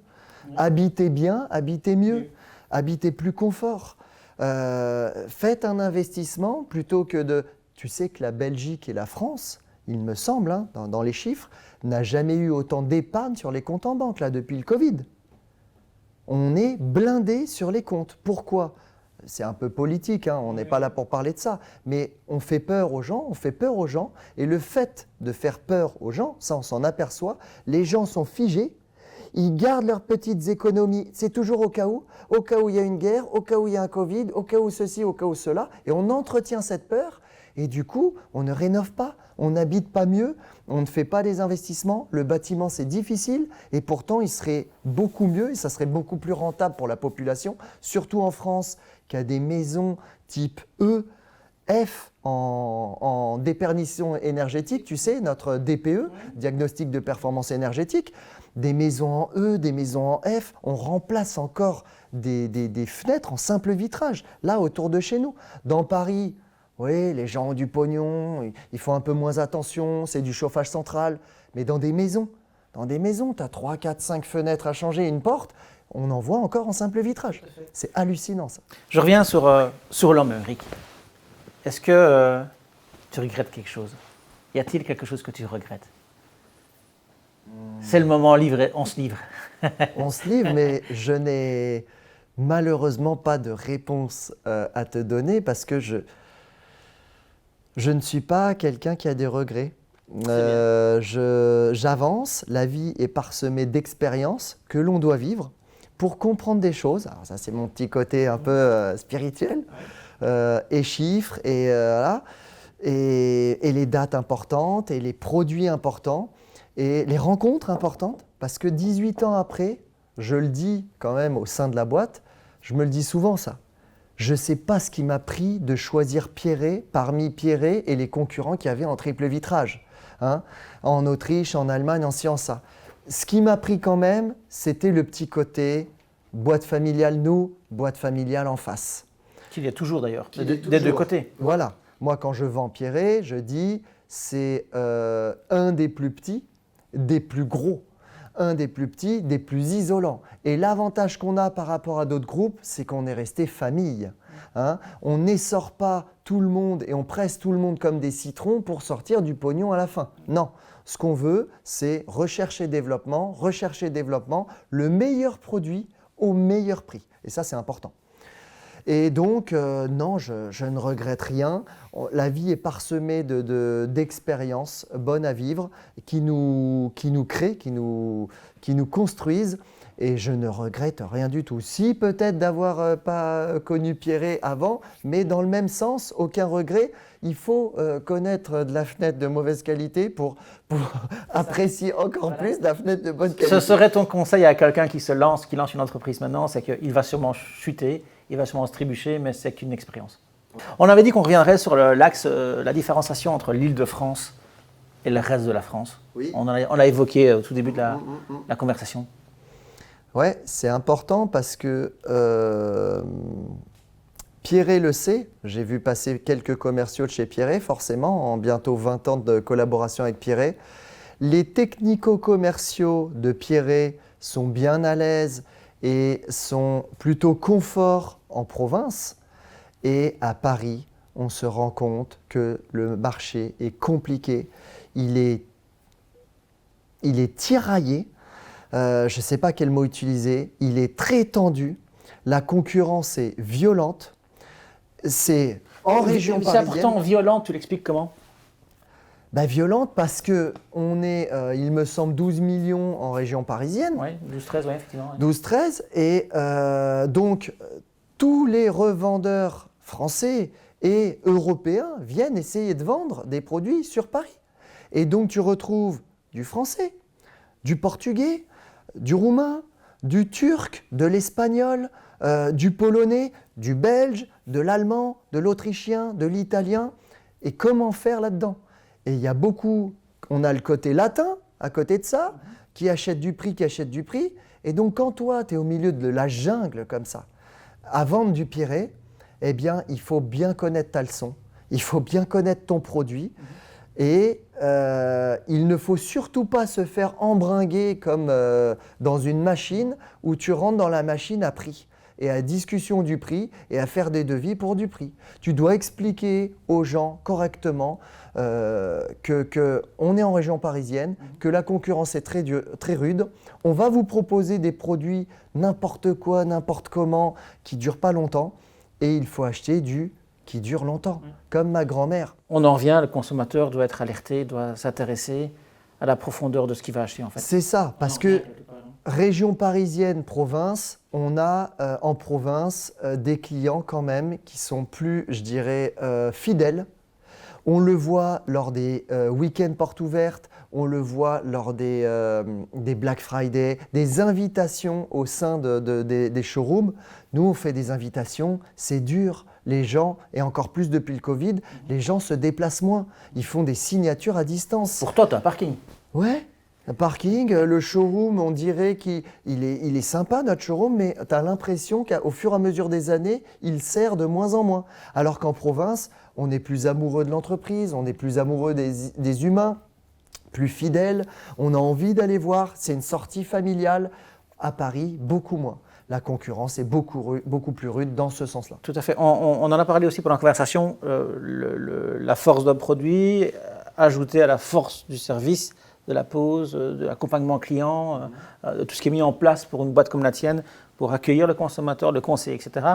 Habiter bien, habiter mieux. Habiter plus confort. Faites un investissement plutôt que de... Tu sais que la Belgique et la France, il me semble, hein, dans les chiffres, n'a jamais eu autant d'épargne sur les comptes en banque là, depuis le Covid. On est blindé sur les comptes. Pourquoi ? C'est un peu politique, hein, on n'est pas là pour parler de ça, mais on fait peur aux gens, et le fait de faire peur aux gens, ça on s'en aperçoit, les gens sont figés, ils gardent leurs petites économies, c'est toujours au cas où il y a une guerre, au cas où il y a un Covid, au cas où ceci, au cas où cela, et on entretient cette peur, et du coup, on ne rénove pas, on n'habite pas mieux, on ne fait pas des investissements, le bâtiment c'est difficile, et pourtant il serait beaucoup mieux, et ça serait beaucoup plus rentable pour la population, surtout en France, qui a des maisons type E, F en déperdition énergétique, tu sais, notre DPE, diagnostic de performance énergétique, des maisons en E, des maisons en F, on remplace encore des fenêtres en simple vitrage, là autour de chez nous. Dans Paris, oui, les gens ont du pognon, ils font un peu moins attention, c'est du chauffage central, mais dans des maisons, tu as 3, 4, 5 fenêtres à changer, une porte, on en voit encore en simple vitrage. C'est hallucinant ça. Je reviens sur l'homme, Eric. Est-ce que tu regrettes quelque chose ? Y a-t-il quelque chose que tu regrettes ? C'est le moment, on se livre. On se livre, mais je n'ai malheureusement pas de réponse à te donner parce que je ne suis pas quelqu'un qui a des regrets. J'avance, la vie est parsemée d'expériences que l'on doit vivre pour comprendre des choses. Alors ça, c'est mon petit côté un peu spirituel, et chiffres, et, voilà, et les dates importantes, et les produits importants, et les rencontres importantes, parce que 18 ans après, je le dis quand même au sein de la boîte, je me le dis souvent ça. Je ne sais pas ce qui m'a pris de choisir Pierret parmi Pierret et les concurrents qu'il y avait en triple vitrage, hein, en Autriche, en Allemagne, en ci, en ça. Ce qui m'a pris quand même, c'était le petit côté boîte familiale nous, boîte familiale en face. Qu'il y a toujours d'ailleurs, des deux côtés. Voilà. Moi, quand je vends Pierret, je dis c'est un des plus petits, des plus gros. Un des plus petits, des plus isolants. Et l'avantage qu'on a par rapport à d'autres groupes, c'est qu'on est resté famille. Hein. On n'essore pas tout le monde et on presse tout le monde comme des citrons pour sortir du pognon à la fin. Non, ce qu'on veut, c'est rechercher développement, le meilleur produit au meilleur prix. Et ça, c'est important. Et donc, non, je ne regrette rien. La vie est parsemée d'expériences bonnes à vivre, qui nous créent, qui nous construisent. Et je ne regrette rien du tout. Si peut-être d'avoir pas connu Pierret avant, mais dans le même sens, aucun regret. Il faut connaître de la fenêtre de mauvaise qualité pour apprécier encore plus de la fenêtre de bonne qualité. Ce serait ton conseil à quelqu'un qui lance une entreprise maintenant, c'est qu'il va sûrement chuter, il va sûrement se trébucher, mais c'est qu'une expérience. On avait dit qu'on reviendrait sur l'axe, la différenciation entre l'Île-de-France et le reste de la France. Oui. On l'a évoqué au tout début de la conversation. Ouais, c'est important parce que Pierret le sait. J'ai vu passer quelques commerciaux de chez Pierret, forcément, en bientôt 20 ans de collaboration avec Pierret. Les technico-commerciaux de Pierret sont bien à l'aise et sont plutôt confort en province. Et à Paris, on se rend compte que le marché est compliqué. Il est tiraillé. Je ne sais pas quel mot utiliser. Il est très tendu. La concurrence est violente. C'est en région parisienne. C'est important, violente, tu l'expliques comment ? Violente parce qu'on est, il me semble, 12 millions en région parisienne. Oui, 12-13, oui, effectivement. Ouais. 12-13. Et donc, tous les revendeurs français et européens viennent essayer de vendre des produits sur Paris. Et donc, tu retrouves du français, du portugais, du roumain, du turc, de l'espagnol, du polonais, du belge, de l'allemand, de l'autrichien, de l'italien. Et comment faire là-dedans ? Et il y a beaucoup, on a le côté latin à côté de ça, qui achète du prix. Et donc quand toi, tu es au milieu de la jungle comme ça, à vendre du Pirée, eh bien, il faut bien connaître ta leçon, il faut bien connaître ton produit et il ne faut surtout pas se faire embringuer comme dans une machine où tu rentres dans la machine à prix et à discussion du prix et à faire des devis pour du prix. Tu dois expliquer aux gens correctement qu'on est en région parisienne, que la concurrence est très rude. On va vous proposer des produits n'importe quoi, n'importe comment, qui ne durent pas longtemps. Et il faut acheter du qui dure longtemps, comme ma grand-mère. On en revient, le consommateur doit être alerté, doit s'intéresser à la profondeur de ce qu'il va acheter en fait. C'est ça, parce que région parisienne, province, on a en province des clients quand même qui sont plus, je dirais, fidèles. On le voit lors des week-ends portes ouvertes, on le voit lors des Black Friday, des invitations au sein des showrooms. Nous, on fait des invitations, c'est dur. Les gens, et encore plus depuis le Covid, les gens se déplacent moins. Ils font des signatures à distance. Pour toi, tu as un parking. Ouais, un parking, le showroom, on dirait qu'il est sympa notre showroom, mais tu as l'impression qu'au fur et à mesure des années, il sert de moins en moins. Alors qu'en province, on est plus amoureux de l'entreprise, on est plus amoureux des humains, plus fidèles, on a envie d'aller voir, c'est une sortie familiale. À Paris, beaucoup moins. La concurrence est beaucoup plus rude dans ce sens-là. Tout à fait. On en a parlé aussi pendant la conversation, la force d'un produit ajoutée à la force du service, de la pose, de l'accompagnement client, de tout ce qui est mis en place pour une boîte comme la tienne, pour accueillir le consommateur, le conseiller, etc.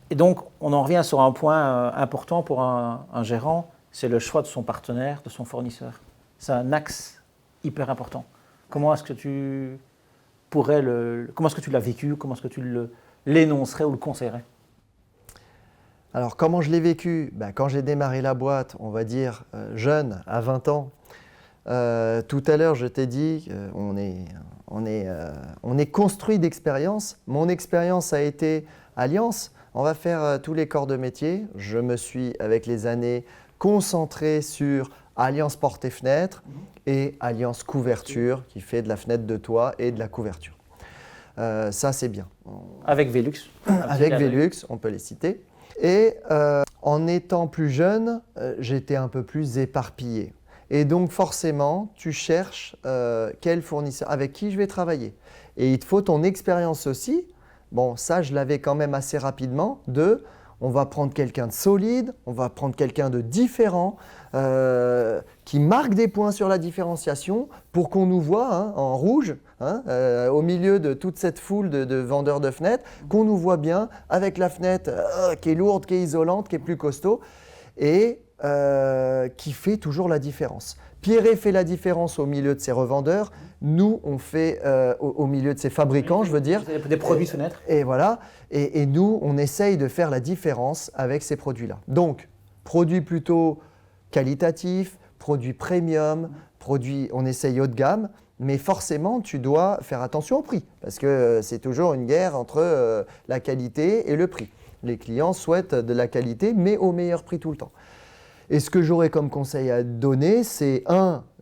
Et donc, on en revient sur un point important pour un gérant, c'est le choix de son partenaire, de son fournisseur. C'est un axe hyper important. Comment est-ce que tu l'as vécu? Comment est-ce que tu l'énoncerais ou le conseillerais? Alors, comment je l'ai vécu? Quand j'ai démarré la boîte, on va dire jeune, à 20 ans, tout à l'heure, je t'ai dit qu'on est construit d'expérience. Mon expérience a été Alliance. On va faire tous les corps de métier. Je me suis, avec les années, concentré sur Alliance porte et fenêtre et Alliance couverture qui fait de la fenêtre de toit et de la couverture. Ça, c'est bien. Avec Velux. Avec Velux, on peut les citer. Et en étant plus jeune, j'étais un peu plus éparpillé. Et donc forcément, tu cherches quel fournisseur, avec qui je vais travailler. Et il te faut ton expérience aussi. Bon, ça, je l'avais quand même assez rapidement. On va prendre quelqu'un de solide, on va prendre quelqu'un de différent, qui marque des points sur la différenciation pour qu'on nous voit en rouge, au milieu de toute cette foule de vendeurs de fenêtres, qu'on nous voit bien avec la fenêtre qui est lourde, qui est isolante, qui est plus costaud et qui fait toujours la différence. Pirée fait la différence au milieu de ses revendeurs. Nous, on fait au milieu de ses fabricants, je veux dire. Des produits fenêtres. Et voilà. Et nous, on essaye de faire la différence avec ces produits-là. Donc, produits plutôt qualitatifs, produits premium, produits, on essaye haut de gamme. Mais forcément, tu dois faire attention au prix. Parce que c'est toujours une guerre entre la qualité et le prix. Les clients souhaitent de la qualité, mais au meilleur prix tout le temps. Et ce que j'aurais comme conseil à donner, c'est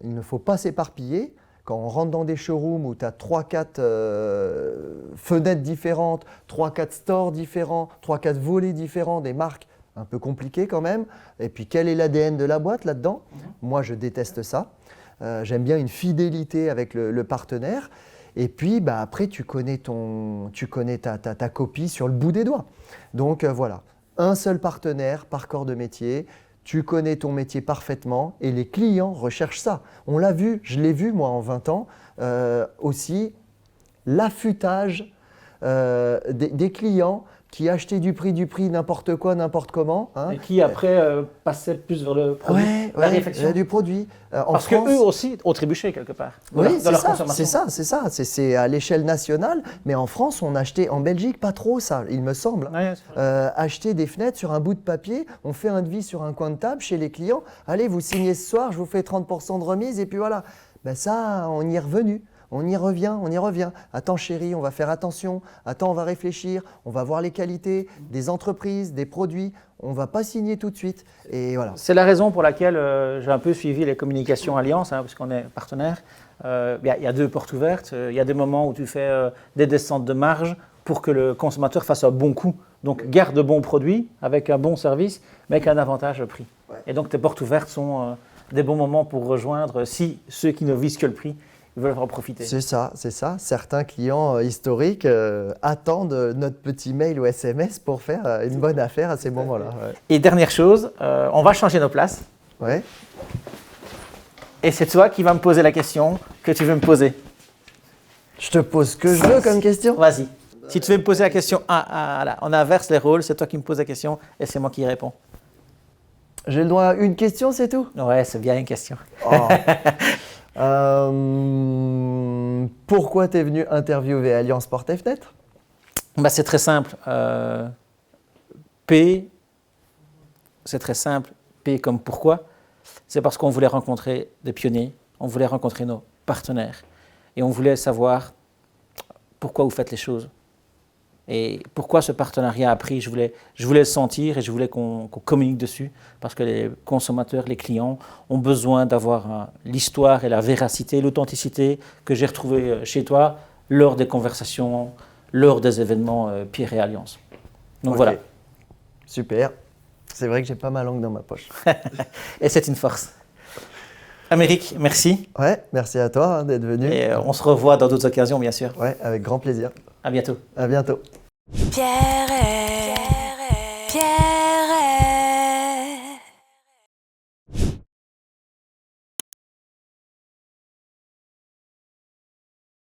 il ne faut pas s'éparpiller. Quand on rentre dans des showrooms où tu as 3-4 fenêtres différentes, 3-4 stores différents, 3-4 volets différents, des marques un peu compliquées quand même. Et puis quel est l'ADN de la boîte là-dedans? Moi, je déteste ça. J'aime bien une fidélité avec le partenaire. Et puis après, tu connais ta copie sur le bout des doigts. Donc voilà, un seul partenaire par corps de métier. Tu connais ton métier parfaitement et les clients recherchent ça. On l'a vu, je l'ai vu moi en 20 ans aussi, l'affûtage des clients qui achetaient du prix, n'importe quoi, n'importe comment. Et qui après passaient plus vers le produit, la réflexion. Du produit. Parce qu'eux aussi ont trébuché quelque part dans leur consommation. C'est ça. C'est à l'échelle nationale, mais en France, on achetait, en Belgique, pas trop ça, il me semble. Ouais, acheter des fenêtres sur un bout de papier, on fait un devis sur un coin de table chez les clients. Allez, vous signez ce soir, je vous fais 30% de remise et puis voilà. Ça, on y est revenu. On y revient. Attends chérie, on va faire attention. Attends, on va réfléchir. On va voir les qualités des entreprises, des produits. On ne va pas signer tout de suite. Et voilà. C'est la raison pour laquelle j'ai un peu suivi les communications Alliance, parce qu'on est partenaire. Il y a 2 portes ouvertes. Il y a des moments où tu fais des descentes de marge pour que le consommateur fasse un bon coup. Donc, garde de bons produits avec un bon service, mais avec un avantage prix. Ouais. Et donc, tes portes ouvertes sont des bons moments pour rejoindre si ceux qui ne visent que le prix veulent en profiter. C'est ça. Certains clients historiques attendent notre petit mail ou SMS pour faire une bonne affaire à ces moments-là. Ouais. Et dernière chose, on va changer nos places. Ouais. Et c'est toi qui vas me poser la question que tu veux me poser. Je te pose ce que je veux comme question. Vas-y. Si tu veux me poser la question, là, on inverse les rôles, c'est toi qui me poses la question et c'est moi qui y réponds. J'ai le droit à une question, c'est tout? Ouais, c'est bien une question. Oh. Pourquoi tu es venu interviewer Alliance Portes et Fenêtres? Bah, c'est très simple. P, c'est très simple. P comme pourquoi? C'est parce qu'on voulait rencontrer des pionniers, on voulait rencontrer nos partenaires et on voulait savoir pourquoi vous faites les choses. Et pourquoi ce partenariat a pris, je voulais le sentir et je voulais qu'on communique dessus parce que les consommateurs, les clients ont besoin d'avoir l'histoire et la véracité, l'authenticité que j'ai retrouvée chez toi lors des conversations, lors des événements Pierre et Alliance. Donc voilà. Super. C'est vrai que j'ai pas ma langue dans ma poche. Et c'est une force. Amérique, merci. Ouais, merci à toi d'être venu. Et on se revoit dans d'autres occasions, bien sûr. Ouais, avec grand plaisir. À bientôt. À bientôt. Pierre